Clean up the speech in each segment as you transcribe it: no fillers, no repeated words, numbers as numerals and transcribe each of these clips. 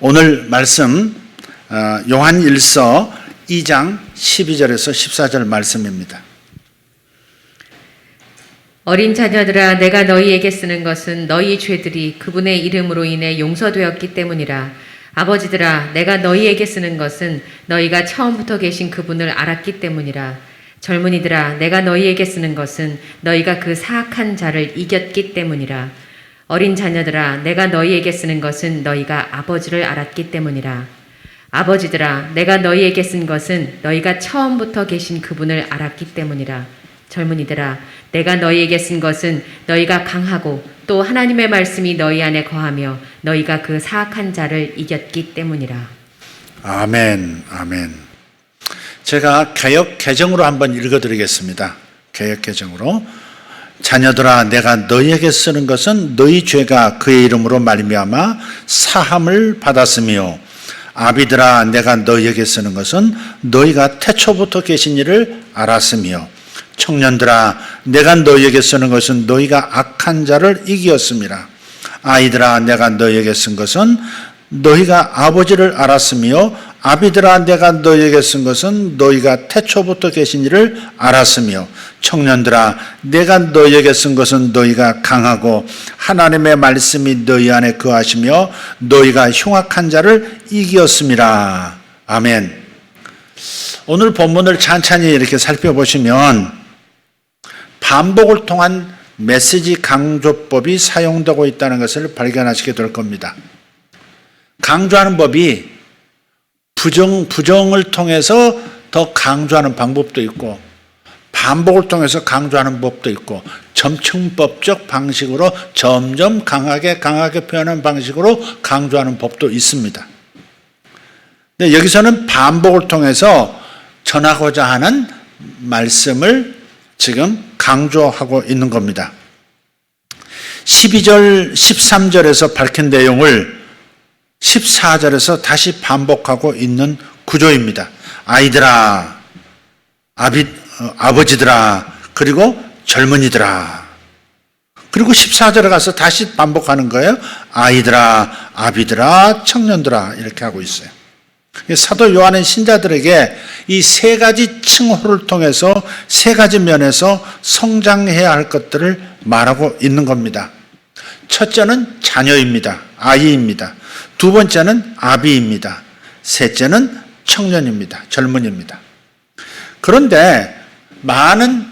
오늘 말씀 요한일서 2장 12절에서 14절 말씀입니다. 어린 자녀들아, 내가 너희에게 쓰는 것은 너희 죄들이 그분의 이름으로 인해 용서되었기 때문이라. 아버지들아, 내가 너희에게 쓰는 것은 너희가 처음부터 계신 그분을 알았기 때문이라. 젊은이들아, 내가 너희에게 쓰는 것은 너희가 그 사악한 자를 이겼기 때문이라. 어린 자녀들아, 내가 너희에게 쓰는 것은 너희가 아버지를 알았기 때문이라. 아버지들아, 내가 너희에게 쓴 것은 너희가 처음부터 계신 그분을 알았기 때문이라. 젊은이들아, 내가 너희에게 쓴 것은 너희가 강하고 또 하나님의 말씀이 너희 안에 거하며 너희가 그 사악한 자를 이겼기 때문이라. 아멘, 아멘. 제가 개역 개정으로 한번 읽어드리겠습니다. 개역 개정으로. 자녀들아, 내가 너희에게 쓰는 것은 너희 죄가 그의 이름으로 말미암아 사함을 받았으며, 아비들아, 내가 너희에게 쓰는 것은 너희가 태초부터 계신 이를 알았으며, 청년들아, 내가 너희에게 쓰는 것은 너희가 악한 자를 이기었습니다. 아이들아, 내가 너희에게 쓴 것은 너희가 아버지를 알았으며, 아비들아, 내가 너희에게 쓴 것은 너희가 태초부터 계신 이를 알았으며, 청년들아, 내가 너희에게 쓴 것은 너희가 강하고 하나님의 말씀이 너희 안에 거하시며 너희가 흉악한 자를 이기었습니다. 아멘. 오늘 본문을 찬찬히 이렇게 살펴보시면 반복을 통한 메시지 강조법이 사용되고 있다는 것을 발견하시게 될 겁니다. 강조하는 법이 부정을 통해서 더 강조하는 방법도 있고, 반복을 통해서 강조하는 법도 있고, 점층법적 방식으로 점점 강하게 표현하는 방식으로 강조하는 법도 있습니다. 근데 여기서는 반복을 통해서 전하고자 하는 말씀을 지금 강조하고 있는 겁니다. 12절, 13절에서 밝힌 내용을 14절에서 다시 반복하고 있는 구조입니다. 아이들아, 아버지들아, 그리고 젊은이들아. 그리고 14절에 가서 다시 반복하는 거예요. 아이들아, 아비들아, 청년들아, 이렇게 하고 있어요. 사도 요한은 신자들에게 이 세 가지 칭호를 통해서 세 가지 면에서 성장해야 할 것들을 말하고 있는 겁니다. 첫째는 자녀입니다. 아이입니다. 두 번째는 아비입니다. 셋째는 청년입니다. 젊은이입니다. 그런데 많은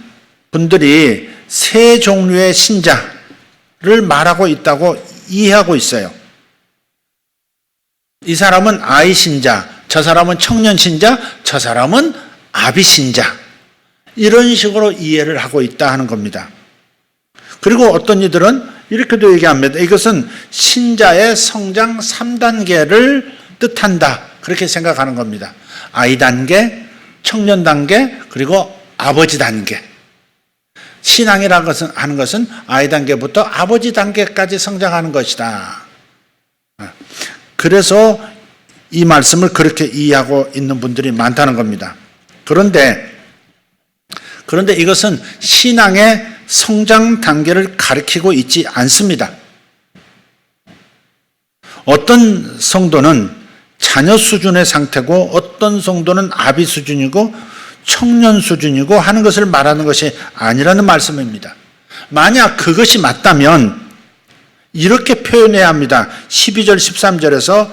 분들이 세 종류의 신자를 말하고 있다고 이해하고 있어요. 이 사람은 아이 신자, 저 사람은 청년 신자, 저 사람은 아비 신자, 이런 식으로 이해를 하고 있다 하는 겁니다. 그리고 어떤 이들은 이렇게도 얘기합니다. 이것은 신자의 성장 3단계를 뜻한다, 그렇게 생각하는 겁니다. 아이 단계, 청년 단계, 그리고 아버지 단계. 신앙이라는 것은 하는 것은 아이 단계부터 아버지 단계까지 성장하는 것이다. 그래서 이 말씀을 그렇게 이해하고 있는 분들이 많다는 겁니다. 그런데 이것은 신앙의 성장 단계를 가리키고 있지 않습니다. 어떤 성도는 자녀 수준의 상태고, 어떤 성도는 아비 수준이고 청년 수준이고 하는 것을 말하는 것이 아니라는 말씀입니다. 만약 그것이 맞다면 이렇게 표현해야 합니다. 12절 13절에서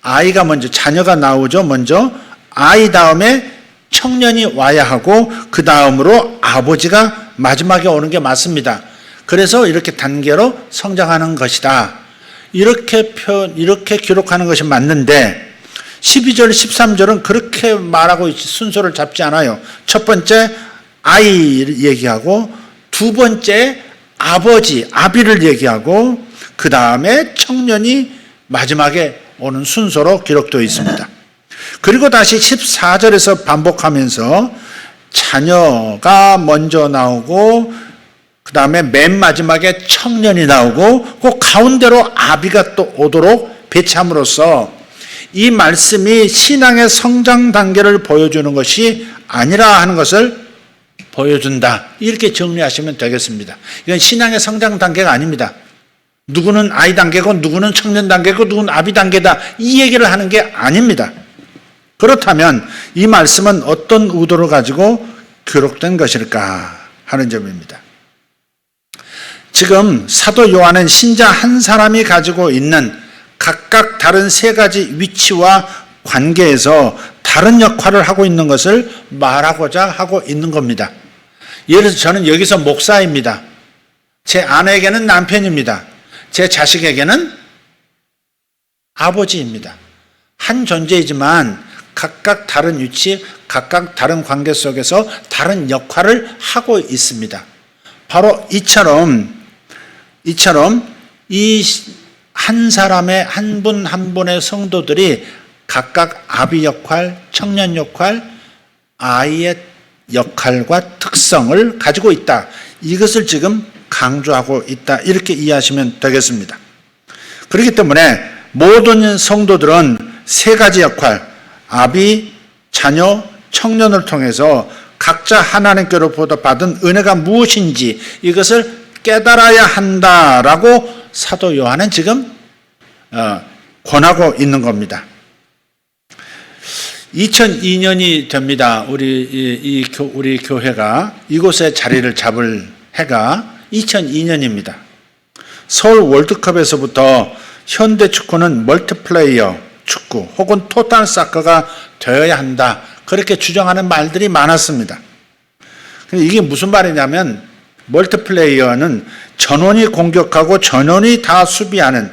아이가 먼저, 자녀가 나오죠. 먼저 아이 다음에 청년이 와야 하고 그 다음으로 아버지가 마지막에 오는 게 맞습니다. 그래서 이렇게 단계로 성장하는 것이다, 이렇게 기록하는 것이 맞는데 12절 13절은 그렇게 말하고 있지, 순서를 잡지 않아요. 첫 번째 아이를 얘기하고, 두 번째 아버지, 아비를 얘기하고, 그 다음에 청년이 마지막에 오는 순서로 기록되어 있습니다. 그리고 다시 14절에서 반복하면서 자녀가 먼저 나오고, 그 다음에 맨 마지막에 청년이 나오고, 그 가운데로 아비가 또 오도록 배치함으로써 이 말씀이 신앙의 성장 단계를 보여주는 것이 아니라 하는 것을 보여준다, 이렇게 정리하시면 되겠습니다. 이건 신앙의 성장 단계가 아닙니다. 누구는 아이 단계고 누구는 청년 단계고 누구는 아비 단계다. 이 얘기를 하는 게 아닙니다. 그렇다면 이 말씀은 어떤 의도를 가지고 기록된 것일까 하는 점입니다. 지금 사도 요한은 신자 한 사람이 가지고 있는 각각 다른 세 가지 위치와 관계에서 다른 역할을 하고 있는 것을 말하고자 하고 있는 겁니다. 예를 들어서 저는 여기서 목사입니다. 제 아내에게는 남편입니다. 제 자식에게는 아버지입니다. 한 존재이지만 각각 다른 위치, 각각 다른 관계 속에서 다른 역할을 하고 있습니다. 바로 이처럼 이 한 사람의 한 분 한 분의 성도들이 각각 아비 역할, 청년 역할, 아이의 역할과 특성을 가지고 있다. 이것을 지금 강조하고 있다. 이렇게 이해하시면 되겠습니다. 그렇기 때문에 모든 성도들은 세 가지 역할, 아비, 자녀, 청년을 통해서 각자 하나님께로부터 받은 은혜가 무엇인지 이것을 깨달아야 한다라고 사도 요한은 지금 권하고 있는 겁니다. 2002년이 됩니다. 우리 교회가 이곳에 자리를 잡을 해가 2002년입니다. 서울 월드컵에서부터 현대 축구는 멀티플레이어 축구 혹은 토탈 사커가 되어야 한다. 그렇게 주장하는 말들이 많았습니다. 이게 무슨 말이냐면 멀티플레이어는 전원이 공격하고 전원이 다 수비하는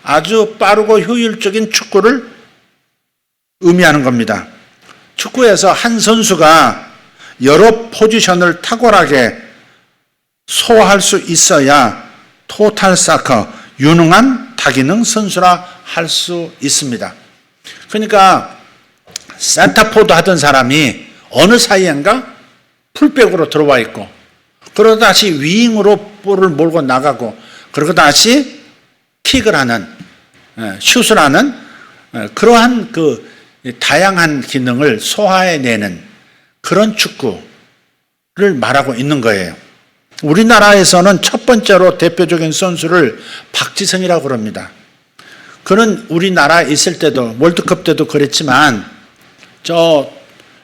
아주 빠르고 효율적인 축구를 의미하는 겁니다. 축구에서 한 선수가 여러 포지션을 탁월하게 소화할 수 있어야 토탈 사커, 유능한 다기능 선수라 할 수 있습니다. 그러니까 센터포드 하던 사람이 어느 사이엔가 풀백으로 들어와 있고 그러다 다시 윙으로 볼을 몰고 나가고 그러고 다시 킥을 하는 슛을 하는 그러한 그 다양한 기능을 소화해내는 그런 축구를 말하고 있는 거예요. 우리나라에서는 첫 번째로 대표적인 선수를 박지성이라고 그럽니다. 그는 우리나라에 있을 때도 월드컵 때도 그랬지만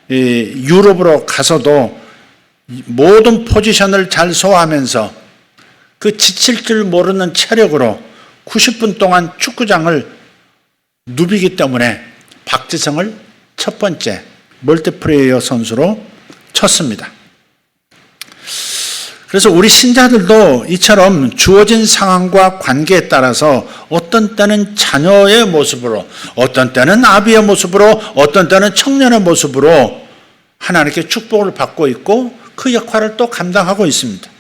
유럽으로 가서도 모든 포지션을 잘 소화하면서 그 지칠 줄 모르는 체력으로 90분 동안 축구장을 누비기 때문에 박지성을 첫 번째 멀티플레이어 선수로 쳤습니다. 그래서 우리 신자들도 이처럼 주어진 상황과 관계에 따라서 어떤 때는 자녀의 모습으로, 어떤 때는 아비의 모습으로, 어떤 때는 청년의 모습으로 하나님께 축복을 받고 있고 그 역할을 또 감당하고 있습니다.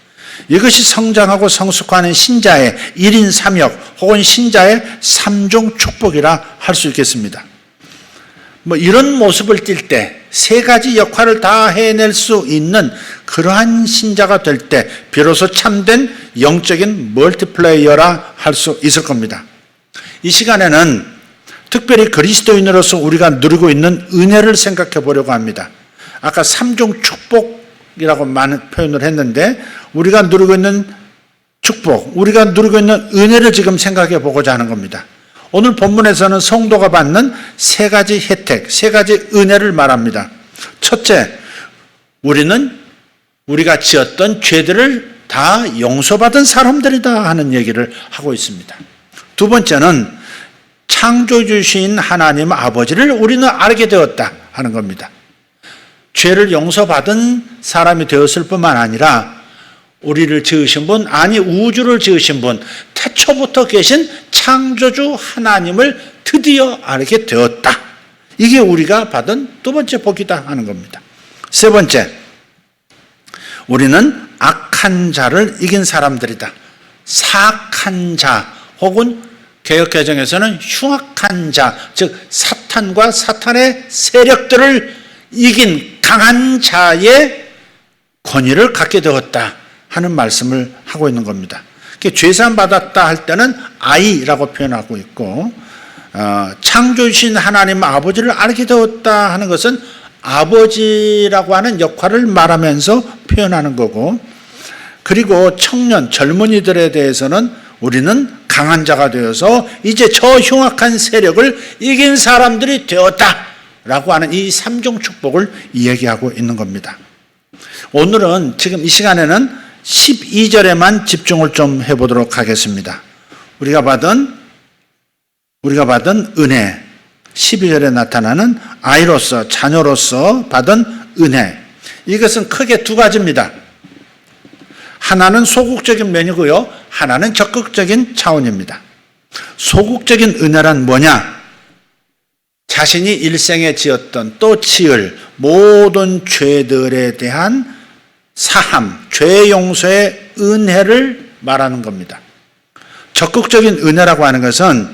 이것이 성장하고 성숙하는 신자의 1인 3역 혹은 신자의 3종 축복이라 할 수 있겠습니다. 이런 모습을 띌 때 세 가지 역할을 다 해낼 수 있는 그러한 신자가 될 때 비로소 참된 영적인 멀티플레이어라 할 수 있을 겁니다. 이 시간에는 특별히 그리스도인으로서 우리가 누리고 있는 은혜를 생각해 보려고 합니다. 아까 3종 축복이라고 많은 표현을 했는데 우리가 누리고 있는 축복, 우리가 누리고 있는 은혜를 지금 생각해 보고자 하는 겁니다. 오늘 본문에서는 성도가 받는 세 가지 혜택, 세 가지 은혜를 말합니다. 첫째, 우리는 우리가 지었던 죄들을 다 용서받은 사람들이다 하는 얘기를 하고 있습니다. 두 번째는 창조주신 하나님 아버지를 우리는 알게 되었다 하는 겁니다. 죄를 용서받은 사람이 되었을 뿐만 아니라 우리를 지으신 분, 아니 우주를 지으신 분, 태초부터 계신 창조주 하나님을 드디어 알게 되었다. 이게 우리가 받은 두 번째 복이다 하는 겁니다. 세 번째, 우리는 악한 자를 이긴 사람들이다. 사악한 자 혹은 개역개정에서는 흉악한 자, 즉 사탄과 사탄의 세력들을 이긴 강한 자의 권위를 갖게 되었다 하는 말씀을 하고 있는 겁니다. 죄산 받았다 할 때는 아이라고 표현하고 있고 창조주신 하나님 아버지를 알게 되었다 하는 것은 아버지라고 하는 역할을 말하면서 표현하는 거고, 그리고 청년 젊은이들에 대해서는 우리는 강한 자가 되어서 이제 저 흉악한 세력을 이긴 사람들이 되었다라고 하는 이 삼중 축복을 이야기하고 있는 겁니다. 오늘은 지금 이 시간에는 12절에만 집중을 좀 해보도록 하겠습니다. 우리가 받은 은혜, 12절에 나타나는 아이로서, 자녀로서 받은 은혜, 이것은 크게 두 가지입니다. 하나는 소극적인 면이고요, 하나는 적극적인 차원입니다. 소극적인 은혜란 뭐냐? 자신이 일생에 지었던 또 지을 모든 죄들에 대한 사함, 죄 용서의 은혜를 말하는 겁니다. 적극적인 은혜라고 하는 것은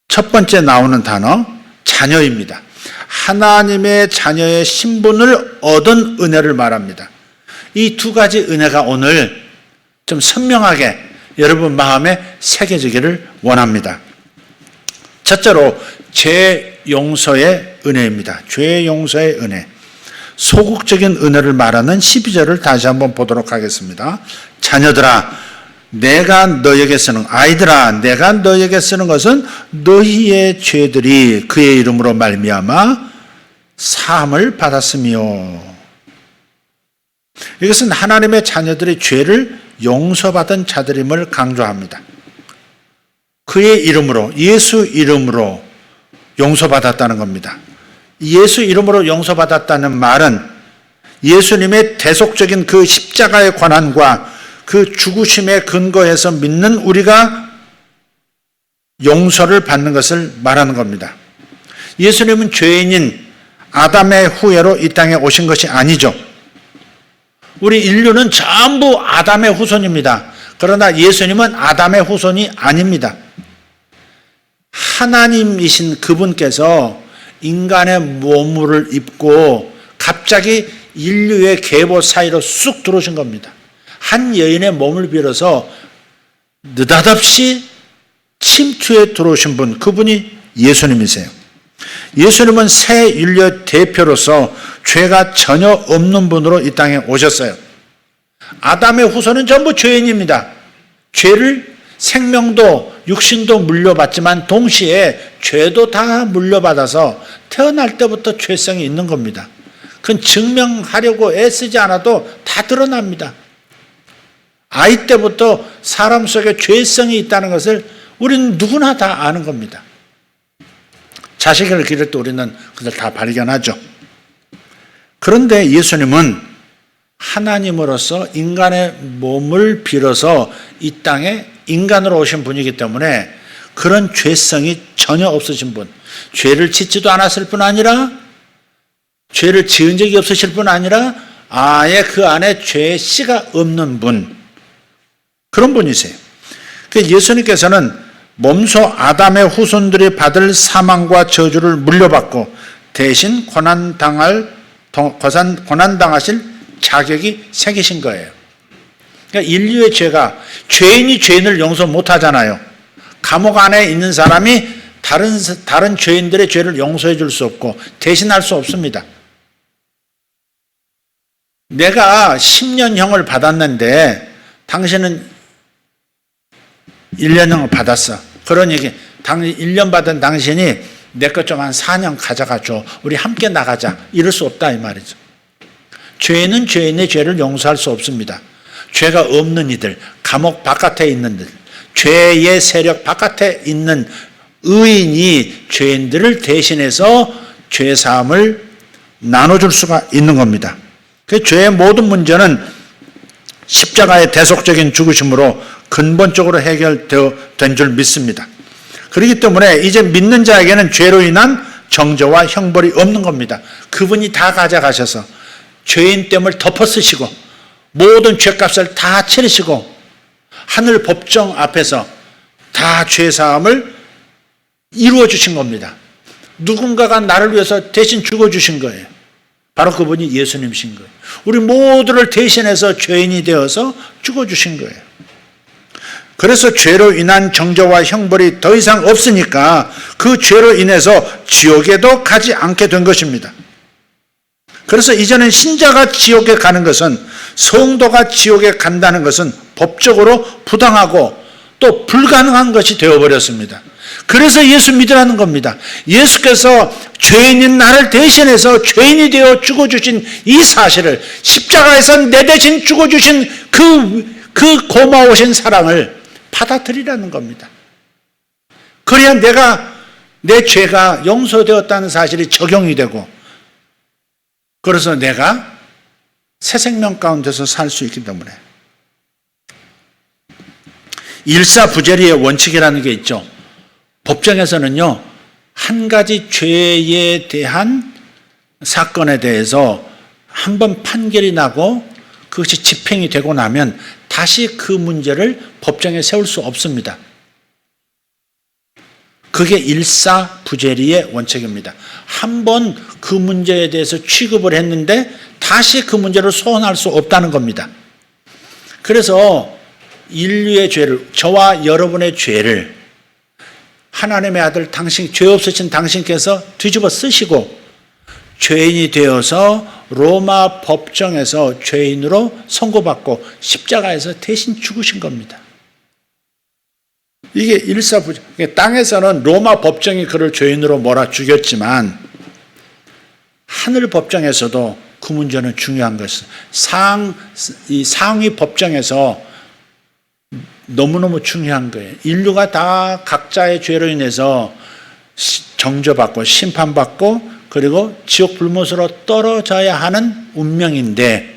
첫 번째 나오는 단어, 자녀입니다. 하나님의 자녀의 신분을 얻은 은혜를 말합니다. 이 두 가지 은혜가 오늘 좀 선명하게 여러분 마음에 새겨지기를 원합니다. 첫째로 죄 용서의 은혜입니다. 죄 용서의 은혜. 소극적인 은혜를 말하는 12절을 다시 한번 보도록 하겠습니다. 자녀들아, 내가 너에게 쓰는, 아이들아, 내가 너에게 쓰는 것은 너희의 죄들이 그의 이름으로 말미암아 사함을 받았으며. 이것은 하나님의 자녀들의 죄를 용서받은 자들임을 강조합니다. 그의 이름으로, 예수 이름으로 용서받았다는 겁니다. 예수 이름으로 용서받았다는 말은 예수님의 대속적인 그 십자가의 권한과 그 죽으심에 근거해서 믿는 우리가 용서를 받는 것을 말하는 겁니다. 예수님은 죄인인 아담의 후예로 이 땅에 오신 것이 아니죠. 우리 인류는 전부 아담의 후손입니다. 그러나 예수님은 아담의 후손이 아닙니다. 하나님이신 그분께서 인간의 몸을 입고 갑자기 인류의 계보 사이로 쑥 들어오신 겁니다. 한 여인의 몸을 빌어서 느닷없이 침투에 들어오신 분, 그분이 예수님이세요. 예수님은 새 인류의 대표로서 죄가 전혀 없는 분으로 이 땅에 오셨어요. 아담의 후손은 전부 죄인입니다. 죄를 생명도 육신도 물려받지만 동시에 죄도 다 물려받아서 태어날 때부터 죄성이 있는 겁니다. 그건 증명하려고 애쓰지 않아도 다 드러납니다. 아이 때부터 사람 속에 죄성이 있다는 것을 우리는 누구나 다 아는 겁니다. 자식을 기를 때 우리는 그걸 다 발견하죠. 그런데 예수님은 하나님으로서 인간의 몸을 빌어서 이 땅에 인간으로 오신 분이기 때문에 그런 죄성이 전혀 없으신 분, 죄를 짓지도 않았을 뿐 아니라 죄를 지은 적이 없으실 뿐 아니라 아예 그 안에 죄의 씨가 없는 분, 그런 분이세요. 예수님께서는 몸소 아담의 후손들이 받을 사망과 저주를 물려받고 대신 고난당하실 자격이 생기신 거예요. 그러니까 인류의 죄가, 죄인이 죄인을 용서 못하잖아요. 감옥 안에 있는 사람이 다른 죄인들의 죄를 용서해 줄 수 없고 대신할 수 없습니다. 내가 10년형을 받았는데 당신은 1년형을 받았어. 그런 얘기, 1년 받은 당신이 내 것 좀 한 4년 가져가줘. 우리 함께 나가자. 이럴 수 없다 이 말이죠. 죄는 죄인의 죄를 용서할 수 없습니다. 죄가 없는 이들, 감옥 바깥에 있는 이들, 죄의 세력 바깥에 있는 의인이 죄인들을 대신해서 죄사함을 나눠줄 수가 있는 겁니다. 그 죄의 모든 문제는 십자가의 대속적인 죽으심으로 근본적으로 해결된 줄 믿습니다. 그렇기 때문에 이제 믿는 자에게는 죄로 인한 정죄와 형벌이 없는 겁니다. 그분이 다 가져가셔서 죄인 됨을 덮어쓰시고 모든 죄값을 다 치르시고 하늘 법정 앞에서 다 죄사함을 이루어 주신 겁니다. 누군가가 나를 위해서 대신 죽어주신 거예요. 바로 그분이 예수님이신 거예요. 우리 모두를 대신해서 죄인이 되어서 죽어주신 거예요. 그래서 죄로 인한 정죄와 형벌이 더 이상 없으니까 그 죄로 인해서 지옥에도 가지 않게 된 것입니다. 그래서 이제는 신자가 지옥에 가는 것은, 성도가 지옥에 간다는 것은 법적으로 부당하고 또 불가능한 것이 되어버렸습니다. 그래서 예수 믿으라는 겁니다. 예수께서 죄인인 나를 대신해서 죄인이 되어 죽어주신 이 사실을, 십자가에서 내 대신 죽어주신 그 고마우신 사랑을 받아들이라는 겁니다. 그래야 내 죄가 용서되었다는 사실이 적용이 되고, 그래서 내가 새 생명 가운데서 살 수 있기 때문에. 일사부재리의 원칙이라는 게 있죠. 법정에서는요, 한 가지 죄에 대한 사건에 대해서 한번 판결이 나고 그것이 집행이 되고 나면 다시 그 문제를 법정에 세울 수 없습니다. 그게 일사부재리의 원칙입니다. 한번 그 문제에 대해서 취급을 했는데 다시 그 문제를 소환할 수 없다는 겁니다. 그래서 인류의 죄를, 저와 여러분의 죄를 하나님의 아들 죄 없으신 당신께서 뒤집어 쓰시고 죄인이 되어서 로마 법정에서 죄인으로 선고받고 십자가에서 대신 죽으신 겁니다. 이게 일사부재. 땅에서는 로마 법정이 그를 죄인으로 몰아 죽였지만 하늘 법정에서도 그 문제는 중요한 것은 상위 법정에서 너무너무 중요한 거예요. 인류가 다 각자의 죄로 인해서 정죄받고 심판받고 그리고 지옥 불못으로 떨어져야 하는 운명인데,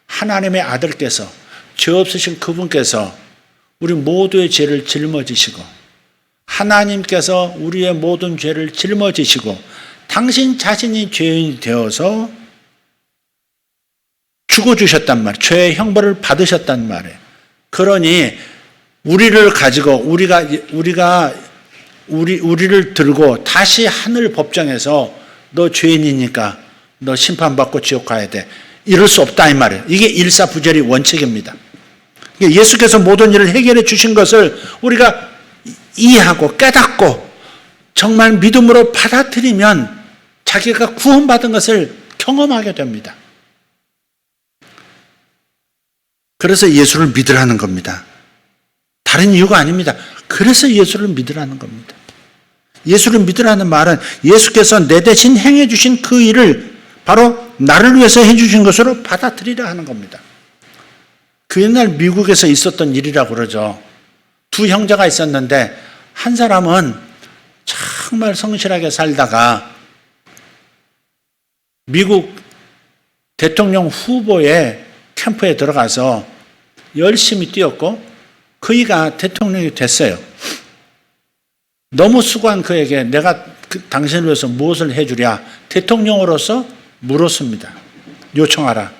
하나님의 아들께서, 죄 없으신 그분께서 우리 모두의 죄를 짊어지시고, 하나님께서 우리의 모든 죄를 짊어지시고 당신 자신이 죄인이 되어서 죽어주셨단 말이에요. 죄의 형벌을 받으셨단 말이에요. 그러니 우리를 가지고 우리를 들고 다시 하늘 법정에서 너 죄인이니까 너 심판받고 지옥 가야 돼, 이럴 수 없다 이 말이에요. 이게 일사부재리 원칙입니다. 예수께서 모든 일을 해결해 주신 것을 우리가 이해하고 깨닫고 정말 믿음으로 받아들이면 자기가 구원받은 것을 경험하게 됩니다. 그래서 예수를 믿으라는 겁니다. 다른 이유가 아닙니다. 그래서 예수를 믿으라는 겁니다. 예수를 믿으라는 말은 예수께서 내 대신 행해 주신 그 일을 바로 나를 위해서 해 주신 것으로 받아들이라 하는 겁니다. 그 옛날 미국에서 있었던 일이라고 그러죠. 두 형제가 있었는데 한 사람은 정말 성실하게 살다가 미국 대통령 후보의 캠프에 들어가서 열심히 뛰었고 그이가 대통령이 됐어요. 너무 수고한 그에게 내가 당신을 위해서 무엇을 해주랴 대통령으로서 물었습니다. 요청하라.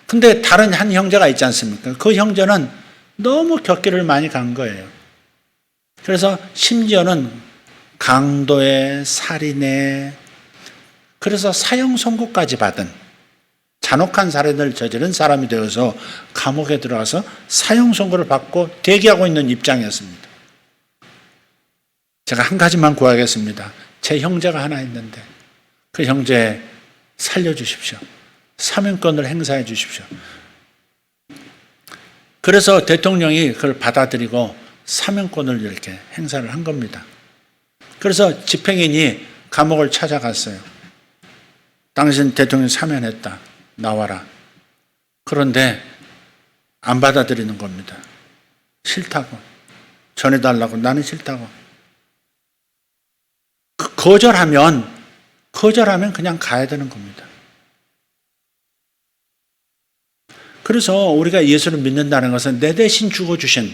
근데 다른 한 형제가 있지 않습니까? 그 형제는 너무 격기를 많이 간 거예요. 그래서 심지어는 강도에 살인에, 그래서 사형 선고까지 받은 잔혹한 살인을 저지른 사람이 되어서 감옥에 들어가서 사형 선고를 받고 대기하고 있는 입장이었습니다. 제가 한 가지만 구하겠습니다. 제 형제가 하나 있는데 그 형제 살려주십시오. 사면권을 행사해 주십시오. 그래서 대통령이 그걸 받아들이고 사면권을 이렇게 행사를 한 겁니다. 그래서 집행인이 감옥을 찾아갔어요. 당신 대통령 사면했다. 나와라. 그런데 안 받아들이는 겁니다. 싫다고. 전해달라고. 나는 싫다고. 거절하면 그냥 가야 되는 겁니다. 그래서 우리가 예수를 믿는다는 것은 내 대신 죽어주신,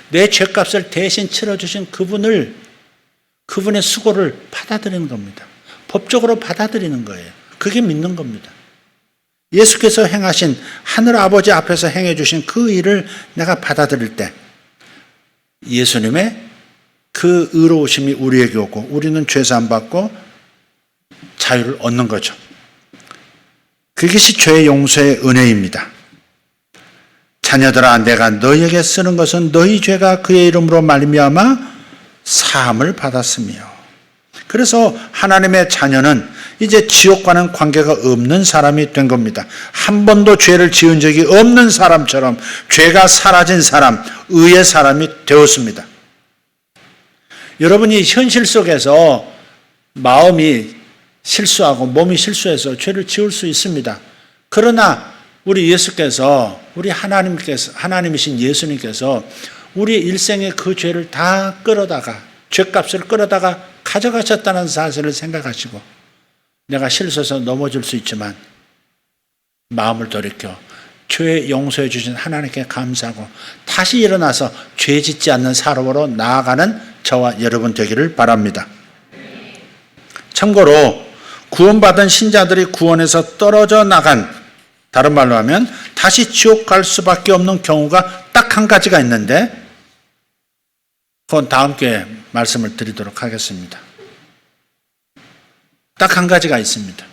내 죄값을 대신 치러주신 그분의 수고를 받아들이는 겁니다. 법적으로 받아들이는 거예요. 그게 믿는 겁니다. 예수께서 행하신 하늘 아버지 앞에서 행해 주신 그 일을 내가 받아들일 때 예수님의 그 의로우심이 우리에게 오고 우리는 죄사함 받고 자유를 얻는 거죠. 그것이 죄의 용서의 은혜입니다. 자녀들아, 내가 너희에게 쓰는 것은 너희 죄가 그의 이름으로 말미암아 사함을 받았으며. 그래서 하나님의 자녀는 이제 지옥과는 관계가 없는 사람이 된 겁니다. 한 번도 죄를 지은 적이 없는 사람처럼 죄가 사라진 사람, 의의 사람이 되었습니다. 여러분이 현실 속에서 마음이 실수하고 몸이 실수해서 죄를 지을 수 있습니다. 그러나 우리 예수께서, 우리 하나님이신 예수님께서 우리 일생에 그 죄를 다 끌어다가, 죄값을 끌어다가 가져가셨다는 사실을 생각하시고, 내가 실수해서 넘어질 수 있지만 마음을 돌이켜 죄 용서해 주신 하나님께 감사하고 다시 일어나서 죄 짓지 않는 사람으로 나아가는 저와 여러분 되기를 바랍니다. 참고로 구원받은 신자들이 구원에서 떨어져 나간, 다른 말로 하면 다시 지옥 갈 수밖에 없는 경우가 딱 한 가지가 있는데, 그건 다음 주에 말씀을 드리도록 하겠습니다. 딱 한 가지가 있습니다.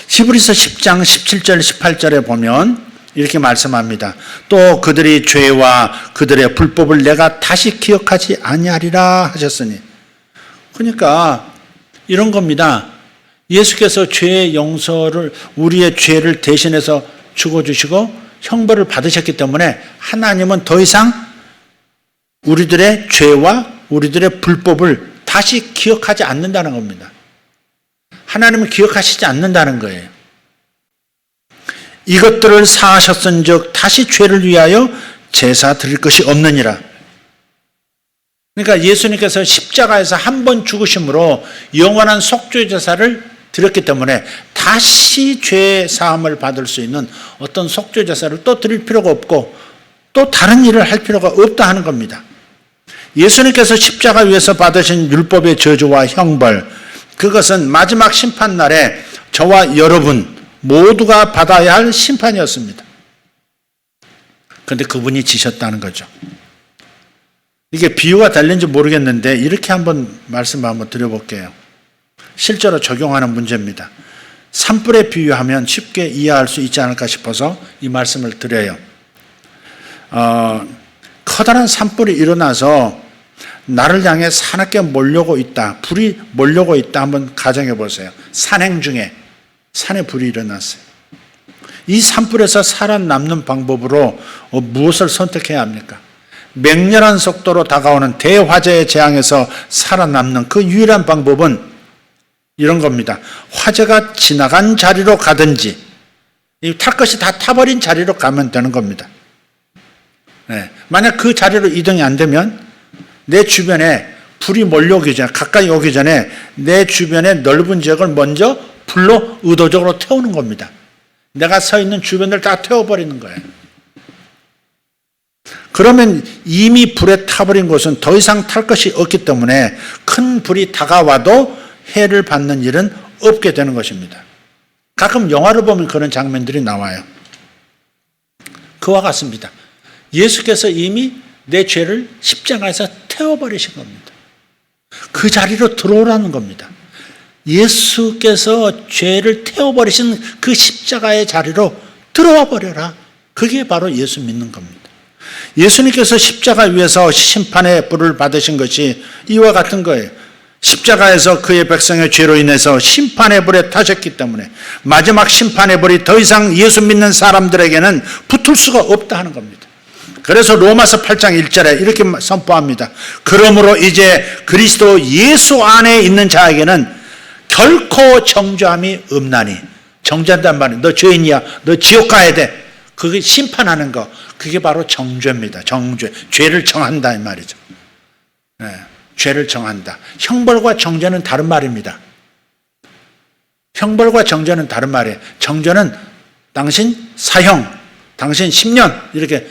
히브리서 10장 17절 18절에 보면 이렇게 말씀합니다. 또 그들이 죄와 그들의 불법을 내가 다시 기억하지 아니하리라 하셨으니, 그러니까 이런 겁니다. 예수께서 죄의 용서를, 우리의 죄를 대신해서 죽어주시고 형벌을 받으셨기 때문에 하나님은 더 이상 우리들의 죄와 우리들의 불법을 다시 기억하지 않는다는 겁니다. 하나님은 기억하시지 않는다는 거예요. 이것들을 사하셨은즉 다시 죄를 위하여 제사 드릴 것이 없느니라. 그러니까 예수님께서 십자가에서 한 번 죽으심으로 영원한 속죄 제사를 드렸기 때문에 다시 죄 사함을 받을 수 있는 어떤 속죄 제사를 또 드릴 필요가 없고 또 다른 일을 할 필요가 없다 하는 겁니다. 예수님께서 십자가 위에서 받으신 율법의 저주와 형벌, 그것은 마지막 심판날에 저와 여러분 모두가 받아야 할 심판이었습니다. 그런데 그분이 지셨다는 거죠. 이게 비유가 달린지 모르겠는데 이렇게 말씀 드려볼게요. 실제로 적용하는 문제입니다. 산불에 비유하면 쉽게 이해할 수 있지 않을까 싶어서 이 말씀을 드려요. 커다란 산불이 일어나서 나를 향해 사납게 몰려오고 있다. 불이 몰려오고 있다. 한번 가정해 보세요. 산행 중에 산에 불이 일어났어요. 이 산불에서 살아남는 방법으로 무엇을 선택해야 합니까? 맹렬한 속도로 다가오는 대화재의 재앙에서 살아남는 그 유일한 방법은 이런 겁니다. 화재가 지나간 자리로 가든지, 탈 것이 다 타버린 자리로 가면 되는 겁니다. 네. 만약 그 자리로 이동이 안 되면 내 주변에 불이 몰려오기 전에, 가까이 오기 전에 내 주변의 넓은 지역을 먼저 불로 의도적으로 태우는 겁니다. 내가 서 있는 주변을 다 태워버리는 거예요. 그러면 이미 불에 타버린 곳은 더 이상 탈 것이 없기 때문에 큰 불이 다가와도 해를 받는 일은 없게 되는 것입니다. 가끔 영화를 보면 그런 장면들이 나와요. 그와 같습니다. 예수께서 이미 내 죄를 십자가에서 태워버리신 겁니다. 그 자리로 들어오라는 겁니다. 예수께서 죄를 태워버리신 그 십자가의 자리로 들어와 버려라. 그게 바로 예수 믿는 겁니다. 예수님께서 십자가 위에서 심판의 불을 받으신 것이 이와 같은 거예요. 십자가에서 그의 백성의 죄로 인해서 심판의 불에 타셨기 때문에 마지막 심판의 불이 더 이상 예수 믿는 사람들에게는 붙을 수가 없다 하는 겁니다. 그래서 로마서 8장 1절에 이렇게 선포합니다. 그러므로 이제 그리스도 예수 안에 있는 자에게는 결코 정죄함이 없나니. 정죄한단 말이에요. 너 죄인이야. 너 지옥 가야 돼. 그게 심판하는 거. 그게 바로 정죄입니다. 정죄. 죄를 정한다 이 말이죠. 네, 죄를 정한다. 형벌과 정죄는 다른 말입니다. 형벌과 정죄는 다른 말이에요. 정죄는 당신 사형, 당신 10년 이렇게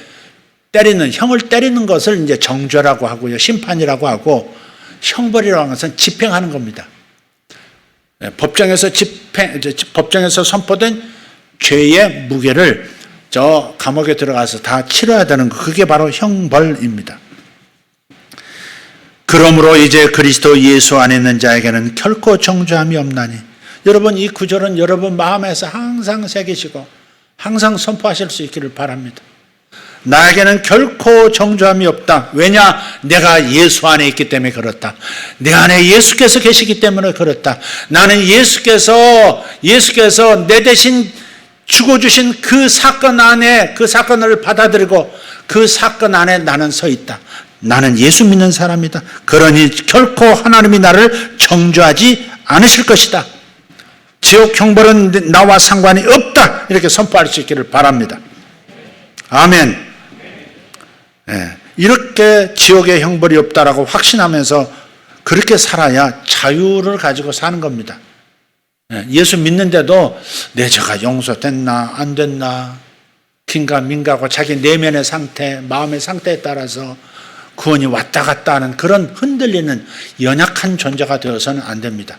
때리는, 형을 때리는 것을 이제 정죄라고 하고요. 심판이라고 하고, 형벌이라고 하는 것은 집행하는 겁니다. 법정에서 법정에서 선포된 죄의 무게를 저 감옥에 들어가서 다 치러야 되는 거, 그게 바로 형벌입니다. 그러므로 이제 그리스도 예수 안에 있는 자에게는 결코 정죄함이 없나니. 여러분, 이 구절은 여러분 마음에서 항상 새기시고 항상 선포하실 수 있기를 바랍니다. 나에게는 결코 정죄함이 없다. 왜냐? 내가 예수 안에 있기 때문에 그렇다. 내 안에 예수께서 계시기 때문에 그렇다. 나는 예수께서 내 대신 죽어주신 그 사건 안에, 그 사건을 받아들이고 그 사건 안에 나는 서 있다. 나는 예수 믿는 사람이다. 그러니 결코 하나님이 나를 정죄하지 않으실 것이다. 지옥 형벌은 나와 상관이 없다. 이렇게 선포할 수 있기를 바랍니다. 아멘. 네, 이렇게 지옥의 형벌이 없다라고 확신하면서 그렇게 살아야 자유를 가지고 사는 겁니다. 네, 예수 믿는데도 내 죄가 용서됐나 안 됐나 긴가민가하고 자기 내면의 상태, 마음의 상태에 따라서 구원이 왔다 갔다 하는 그런 흔들리는 연약한 존재가 되어서는 안 됩니다.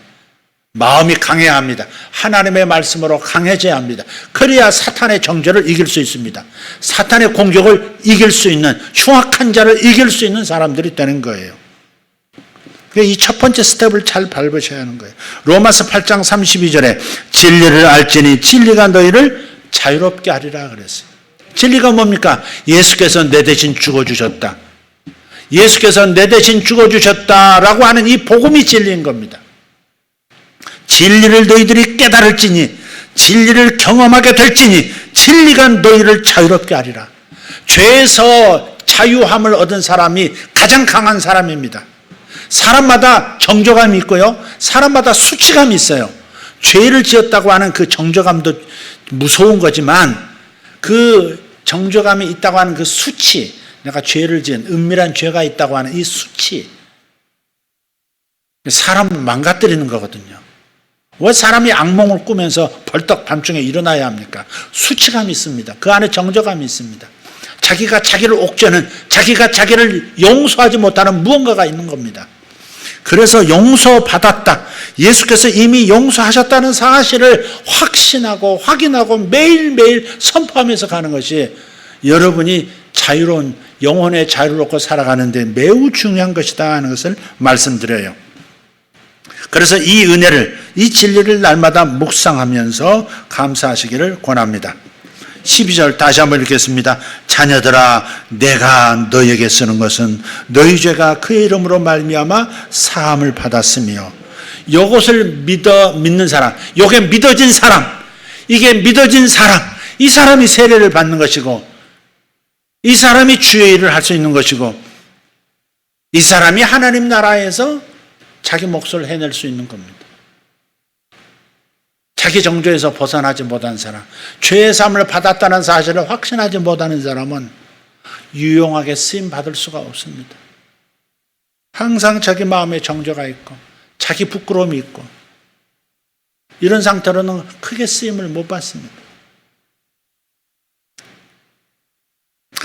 마음이 강해야 합니다. 하나님의 말씀으로 강해져야 합니다. 그래야 사탄의 정죄를 이길 수 있습니다. 사탄의 공격을 이길 수 있는, 흉악한 자를 이길 수 있는 사람들이 되는 거예요. 이 첫 번째 스텝을 잘 밟으셔야 하는 거예요. 로마서 8장 32절에 진리를 알지니 진리가 너희를 자유롭게 하리라 그랬어요. 진리가 뭡니까? 예수께서 내 대신 죽어주셨다. 예수께서 내 대신 죽어주셨다라고 하는 이 복음이 진리인 겁니다. 진리를 너희들이 깨달을지니, 진리를 경험하게 될지니 진리가 너희를 자유롭게 하리라. 죄에서 자유함을 얻은 사람이 가장 강한 사람입니다. 사람마다 정죄감이 있고요, 사람마다 수치감이 있어요. 죄를 지었다고 하는 그 정죄감도 무서운 거지만 그 정죄감이 있다고 하는 그 수치, 내가 죄를 지은 은밀한 죄가 있다고 하는 이 수치, 사람을 망가뜨리는 거거든요. 왜 사람이 악몽을 꾸면서 벌떡 밤중에 일어나야 합니까? 수치감이 있습니다. 그 안에 정죄감이 있습니다. 자기가 자기를 옥죄는, 자기가 자기를 용서하지 못하는 무언가가 있는 겁니다. 그래서 용서받았다, 예수께서 이미 용서하셨다는 사실을 확신하고 확인하고 매일매일 선포하면서 가는 것이 여러분이 자유로운, 영혼의 자유를 얻고 살아가는 데 매우 중요한 것이다 하는 것을 말씀드려요. 그래서 이 은혜를, 이 진리를 날마다 묵상하면서 감사하시기를 권합니다. 12절 다시 한번 읽겠습니다. 자녀들아, 내가 너에게 쓰는 것은 너희 죄가 그의 이름으로 말미암아 사함을 받았으며, 이것을 믿는 사람, 이게 믿어진 사람, 이게 믿어진 사람, 이 사람이 세례를 받는 것이고, 이 사람이 주의 일을 할 수 있는 것이고, 이 사람이 하나님 나라에서 자기 몫을 해낼 수 있는 겁니다. 자기 정죄에서 벗어나지 못한 사람, 죄의 삶을 받았다는 사실을 확신하지 못하는 사람은 유용하게 쓰임받을 수가 없습니다. 항상 자기 마음에 정죄가 있고 자기 부끄러움이 있고, 이런 상태로는 크게 쓰임을 못 받습니다.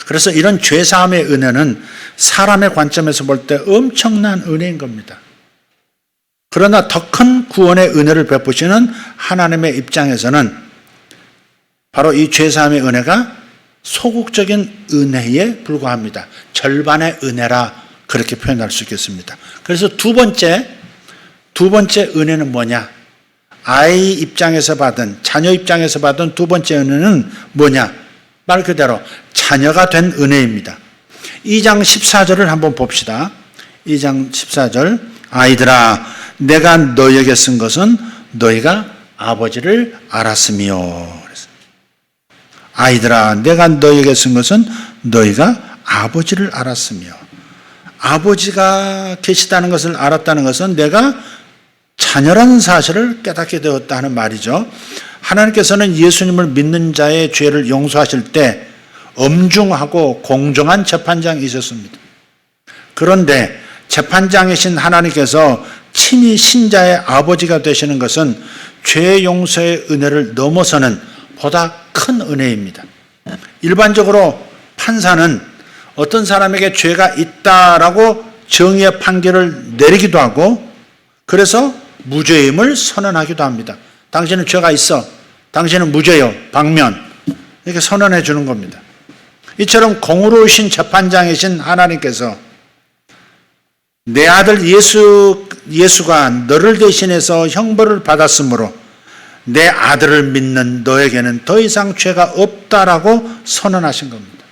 그래서 이런 죄사함의 은혜는 사람의 관점에서 볼 때 엄청난 은혜인 겁니다. 그러나 더 큰 구원의 은혜를 베푸시는 하나님의 입장에서는 바로 이 죄사함의 은혜가 소극적인 은혜에 불과합니다. 절반의 은혜라 그렇게 표현할 수 있겠습니다. 그래서 두 번째 은혜는 뭐냐? 아이 입장에서 받은, 자녀 입장에서 받은 두 번째 은혜는 뭐냐? 말 그대로 자녀가 된 은혜입니다. 2장 14절을 한번 봅시다. 2장 14절, 아이들아, 내가 너희에게 쓴 것은 너희가 아버지를 알았으며. 아이들아, 내가 너희에게 쓴 것은 너희가 아버지를 알았으며. 아버지가 계시다는 것을 알았다는 것은 내가 자녀라는 사실을 깨닫게 되었다 하는 말이죠. 하나님께서는 예수님을 믿는 자의 죄를 용서하실 때 엄중하고 공정한 재판장이 있었습니다. 그런데 재판장이신 하나님께서 친히 신자의 아버지가 되시는 것은 죄 용서의 은혜를 넘어서는 보다 큰 은혜입니다. 일반적으로 판사는 어떤 사람에게 죄가 있다라고 정의의 판결을 내리기도 하고, 그래서 무죄임을 선언하기도 합니다. 당신은 죄가 있어, 당신은 무죄요, 방면, 이렇게 선언해 주는 겁니다. 이처럼 공의로우신 재판장이신 하나님께서 내 아들 예수가 너를 대신해서 형벌을 받았으므로 내 아들을 믿는 너에게는 더 이상 죄가 없다라고 선언하신 겁니다.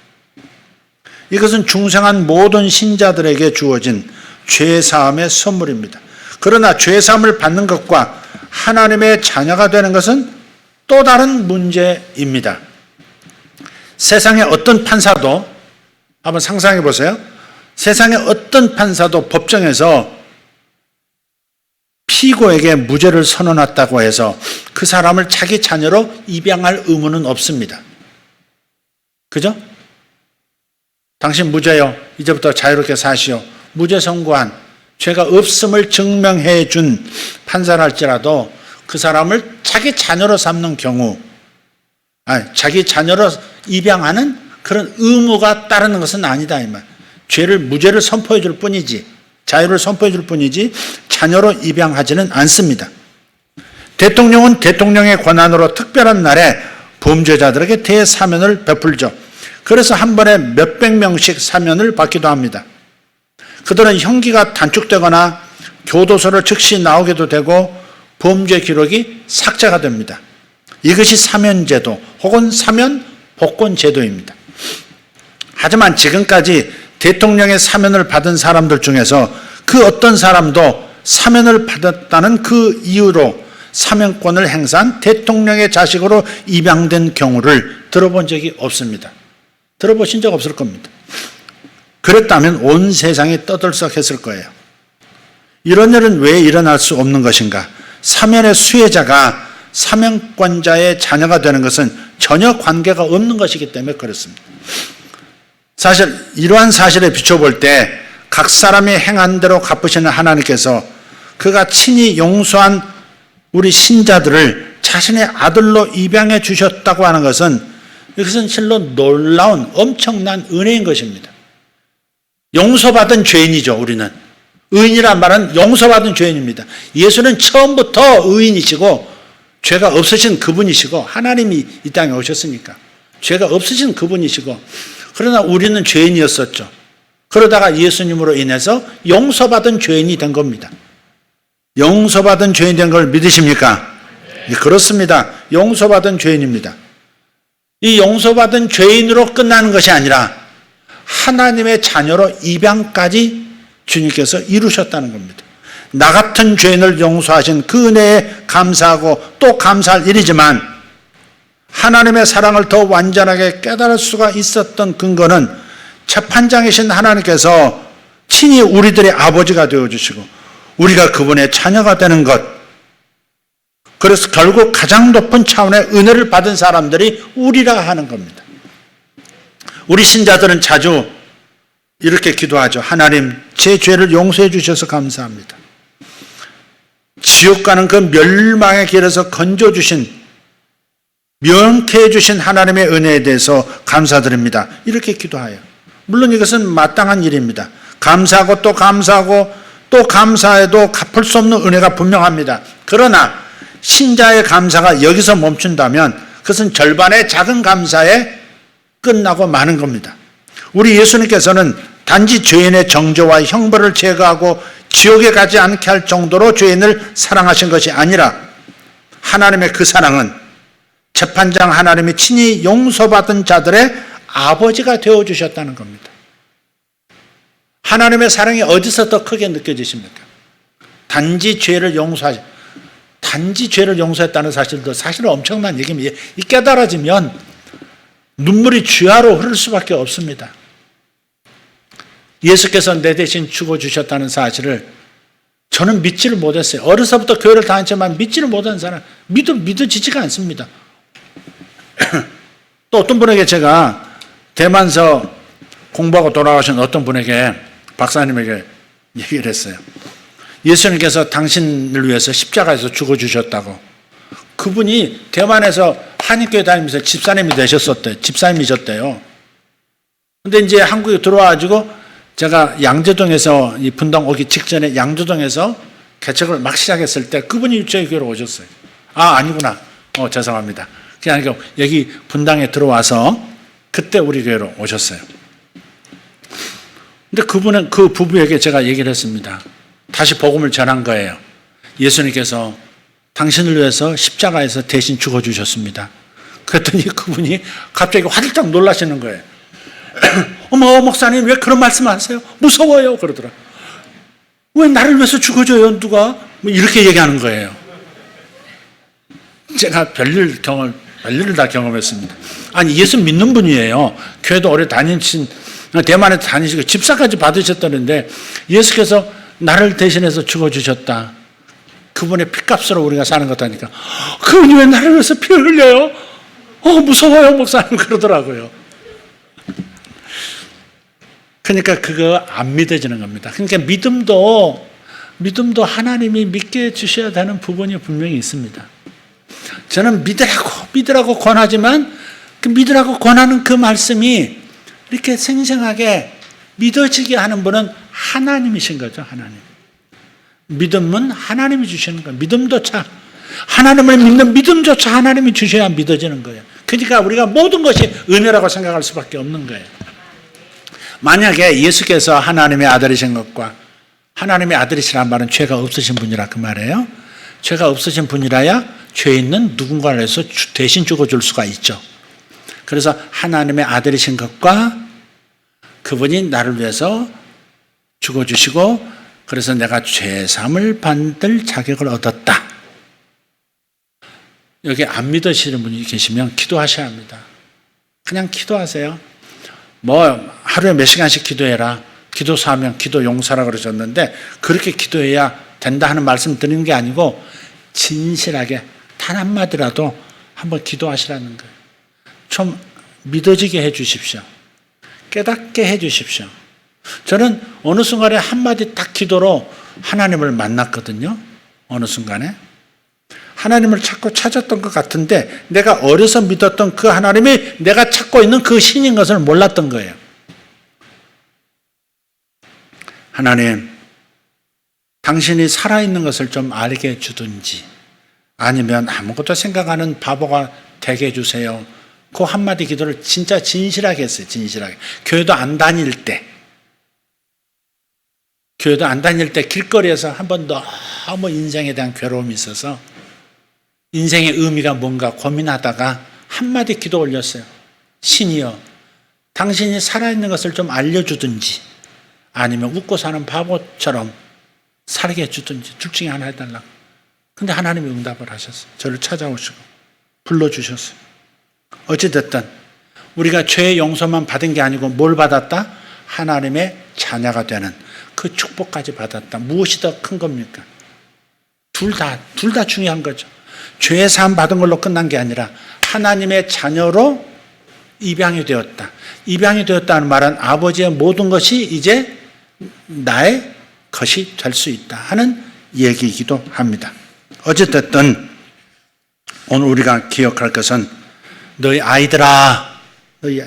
이것은 중생한 모든 신자들에게 주어진 죄사함의 선물입니다. 그러나 죄사함을 받는 것과 하나님의 자녀가 되는 것은 또 다른 문제입니다. 세상의 어떤 판사도 한번 상상해 보세요. 세상의 어떤 판사도 법정에서 피고에게 무죄를 선언했다고 해서 그 사람을 자기 자녀로 입양할 의무는 없습니다. 그죠? 당신 무죄요. 이제부터 자유롭게 사시오. 무죄 선고한 죄가 없음을 증명해 준 판사랄지라도 그 사람을 자기 자녀로 삼는 경우, 자기 자녀로 입양하는 그런 의무가 따르는 것은 아니다 이 말. 무죄를 선포해 줄 뿐이지, 자유를 선포해 줄 뿐이지 자녀로 입양하지는 않습니다. 대통령은 대통령의 권한으로 특별한 날에 범죄자들에게 대사면을 베풀죠. 그래서 한 번에 몇백 명씩 사면을 받기도 합니다. 그들은 형기가 단축되거나 교도소를 즉시 나오게도 되고 범죄 기록이 삭제가 됩니다. 이것이 사면제도 혹은 사면 복권 제도입니다. 하지만 지금까지 대통령의 사면을 받은 사람들 중에서 그 어떤 사람도 사면을 받았다는 그 이유로 사면권을 행사한 대통령의 자식으로 입양된 경우를 들어본 적이 없습니다. 들어보신 적 없을 겁니다. 그랬다면 온 세상이 떠들썩했을 거예요. 이런 일은 왜 일어날 수 없는 것인가? 사면의 수혜자가 사면권자의 자녀가 되는 것은 전혀 관계가 없는 것이기 때문에 그렇습니다. 사실 이러한 사실에 비춰볼 때 각 사람이 행한 대로 갚으시는 하나님께서 그가 친히 용서한 우리 신자들을 자신의 아들로 입양해 주셨다고 하는 것은 이것은 실로 놀라운 엄청난 은혜인 것입니다. 용서받은 죄인이죠, 우리는. 의인이란 말은 용서받은 죄인입니다. 예수는 처음부터 의인이시고 죄가 없으신 그분이시고 하나님이 이 땅에 오셨으니까 죄가 없으신 그분이시고, 그러나 우리는 죄인이었었죠. 그러다가 예수님으로 인해서 용서받은 죄인이 된 겁니다. 용서받은 죄인 된 걸 믿으십니까? 네, 그렇습니다. 용서받은 죄인입니다. 이 용서받은 죄인으로 끝나는 것이 아니라 하나님의 자녀로 입양까지 주님께서 이루셨다는 겁니다. 나 같은 죄인을 용서하신 그 은혜에 감사하고 또 감사할 일이지만, 하나님의 사랑을 더 완전하게 깨달을 수가 있었던 근거는 재판장이신 하나님께서 친히 우리들의 아버지가 되어주시고 우리가 그분의 자녀가 되는 것, 그래서 결국 가장 높은 차원의 은혜를 받은 사람들이 우리라 하는 겁니다. 우리 신자들은 자주 이렇게 기도하죠. 하나님, 제 죄를 용서해 주셔서 감사합니다. 지옥 가는 그 멸망의 길에서 건져주신, 명쾌해 주신 하나님의 은혜에 대해서 감사드립니다. 이렇게 기도해요. 물론 이것은 마땅한 일입니다. 감사하고 또 감사하고 또 감사해도 갚을 수 없는 은혜가 분명합니다. 그러나 신자의 감사가 여기서 멈춘다면 그것은 절반의 작은 감사에 끝나고 마는 겁니다. 우리 예수님께서는 단지 죄인의 정죄와 형벌을 제거하고 지옥에 가지 않게 할 정도로 죄인을 사랑하신 것이 아니라, 하나님의 그 사랑은 재판장 하나님이 친히 용서받은 자들의 아버지가 되어주셨다는 겁니다. 하나님의 사랑이 어디서 더 크게 느껴지십니까? 단지 죄를 용서했다는 사실도 사실은 엄청난 얘기입니다. 이 깨달아지면 눈물이 쥐하로 흐를 수밖에 없습니다. 예수께서 내 대신 죽어주셨다는 사실을 저는 믿지를 못했어요. 어려서부터 교회를 다녔지만 믿지를 못한 사람, 믿어지지가 않습니다. 또 어떤 분에게 제가 대만서 공부하고 돌아가신 어떤 분에게, 박사님에게 얘기를 했어요. 예수님께서 당신을 위해서 십자가에서 죽어주셨다고. 그분이 대만에서 한인교회 다니면서 집사님이셨대요. 근데 이제 한국에 들어와가지고 제가 양재동에서 이 분당 오기 직전에 양재동에서 개척을 막 시작했을 때 그분이 저희 교회로 오셨어요. 아니구나. 죄송합니다. 그냥 여기 분당에 들어와서 그때 우리 교회로 오셨어요. 근데 그분은 그 부부에게 제가 얘기를 했습니다. 다시 복음을 전한 거예요. 예수님께서 당신을 위해서 십자가에서 대신 죽어주셨습니다. 그랬더니 그분이 갑자기 화들짝 놀라시는 거예요. 어머, 목사님 왜 그런 말씀을 하세요? 무서워요. 그러더라. 왜 나를 위해서 죽어줘요, 누가? 뭐 이렇게 얘기하는 거예요. 제가 별일을 다 경험했습니다. 아니, 예수 믿는 분이에요. 교회도 오래 다니신, 대만에 다니시고 집사까지 받으셨다는데 예수께서 나를 대신해서 죽어주셨다. 그분의 피값으로 우리가 사는 것다니까. 그분이 왜 나를 위해서 피 흘려요? 무서워요, 목사님. 그러더라고요. 그러니까 그거 안 믿어지는 겁니다. 그러니까 믿음도 하나님이 믿게 해주셔야 되는 부분이 분명히 있습니다. 저는 믿으라고 권하지만 그 믿으라고 권하는 그 말씀이 이렇게 생생하게 믿어지게 하는 분은 하나님이신 거죠. 하나님. 믿음은 하나님이 주시는 거예요. 믿음조차, 하나님을 믿는 믿음조차 하나님이 주셔야 믿어지는 거예요. 그러니까 우리가 모든 것이 은혜라고 생각할 수밖에 없는 거예요. 만약에 예수께서 하나님의 아들이신 것과 하나님의 아들이시란 말은 죄가 없으신 분이라 그 말이에요. 죄가 없으신 분이라야 죄 있는 누군가를 위해서 대신 죽어줄 수가 있죠. 그래서 하나님의 아들이신 것과 그분이 나를 위해서 죽어주시고 그래서 내가 죄사함을 받을 자격을 얻었다. 여기 안 믿으시는 분이 계시면 기도하셔야 합니다. 그냥 기도하세요. 뭐 하루에 몇 시간씩 기도해라. 기도 사명, 기도 용사라 그러셨는데 그렇게 기도해야 된다 하는 말씀 드리는 게 아니고 진실하게 단 한마디라도 한번 기도하시라는 거예요. 좀 믿어지게 해 주십시오. 깨닫게 해 주십시오. 저는 어느 순간에 한마디 딱 기도로 하나님을 만났거든요. 어느 순간에. 하나님을 자꾸 찾았던 것 같은데 내가 어려서 믿었던 그 하나님이 내가 찾고 있는 그 신인 것을 몰랐던 거예요. 하나님, 당신이 살아있는 것을 좀 알게 해주든지 아니면 아무것도 생각하는 바보가 되게 해주세요. 그 한마디 기도를 진짜 진실하게 했어요. 진실하게. 교회도 안 다닐 때 길거리에서 한번 너무 인생에 대한 괴로움이 있어서 인생의 의미가 뭔가 고민하다가 한마디 기도 올렸어요. 신이여, 당신이 살아있는 것을 좀 알려주든지 아니면 웃고 사는 바보처럼 살게 해주든지 둘 중에 하나 해달라고. 근데 하나님이 응답을 하셨어요. 저를 찾아오시고 불러주셨어요. 어찌됐든 우리가 죄의 용서만 받은 게 아니고 뭘 받았다? 하나님의 자녀가 되는 그 축복까지 받았다. 무엇이 더 큰 겁니까? 둘 다 중요한 거죠. 죄의 사함 받은 걸로 끝난 게 아니라 하나님의 자녀로 입양이 되었다. 입양이 되었다는 말은 아버지의 모든 것이 이제 나의 것이 될 수 있다 하는 얘기이기도 합니다. 어쨌든 오늘 우리가 기억할 것은 너희 아이들아,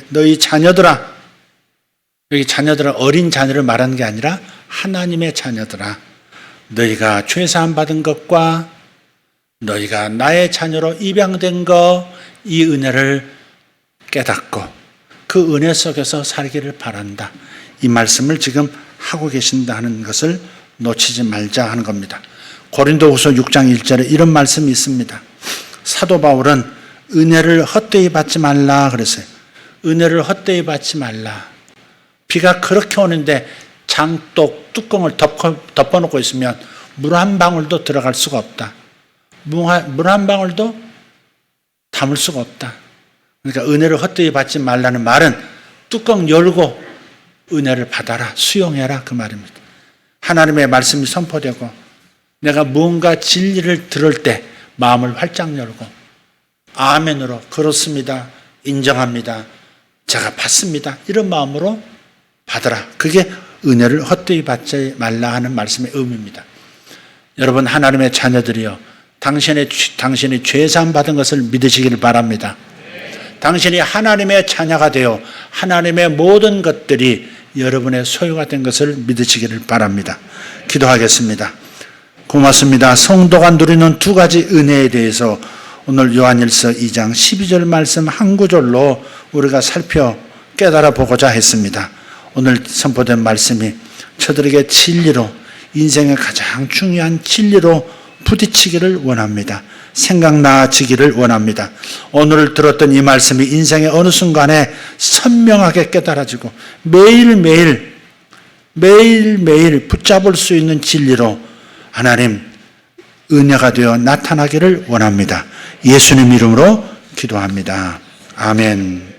너희 자녀들아, 여기 자녀들은 어린 자녀를 말하는 게 아니라 하나님의 자녀들아, 너희가 죄사함 받은 것과 너희가 나의 자녀로 입양된 것, 이 은혜를 깨닫고 그 은혜 속에서 살기를 바란다. 이 말씀을 지금 하고 계신다는 것을 놓치지 말자 하는 겁니다. 고린도후서 6장 1절에 이런 말씀이 있습니다. 사도 바울은 은혜를 헛되이 받지 말라 그랬어요. 은혜를 헛되이 받지 말라. 비가 그렇게 오는데 장독 뚜껑을 덮어놓고 있으면 물 한 방울도 들어갈 수가 없다. 물 한 방울도 담을 수가 없다. 그러니까 은혜를 헛되이 받지 말라는 말은 뚜껑 열고 은혜를 받아라, 수용해라 그 말입니다. 하나님의 말씀이 선포되고 내가 무언가 진리를 들을 때 마음을 활짝 열고 아멘으로 그렇습니다, 인정합니다, 제가 받습니다 이런 마음으로 받아라. 그게 은혜를 헛되이 받지 말라 하는 말씀의 의미입니다. 여러분 하나님의 자녀들이여, 당신이 죄사함 받은 것을 믿으시기를 바랍니다. 당신이 하나님의 자녀가 되어 하나님의 모든 것들이 여러분의 소유가 된 것을 믿으시기를 바랍니다. 기도하겠습니다. 고맙습니다. 성도가 누리는 두 가지 은혜에 대해서 오늘 요한일서 2장 12절 말씀 한 구절로 우리가 살펴 깨달아 보고자 했습니다. 오늘 선포된 말씀이 저들에게 진리로, 인생의 가장 중요한 진리로 부딪히기를 원합니다. 생각나지기를 원합니다. 오늘 들었던 이 말씀이 인생의 어느 순간에 선명하게 깨달아지고 매일매일 붙잡을 수 있는 진리로 하나님 은혜가 되어 나타나기를 원합니다. 예수님 이름으로 기도합니다. 아멘.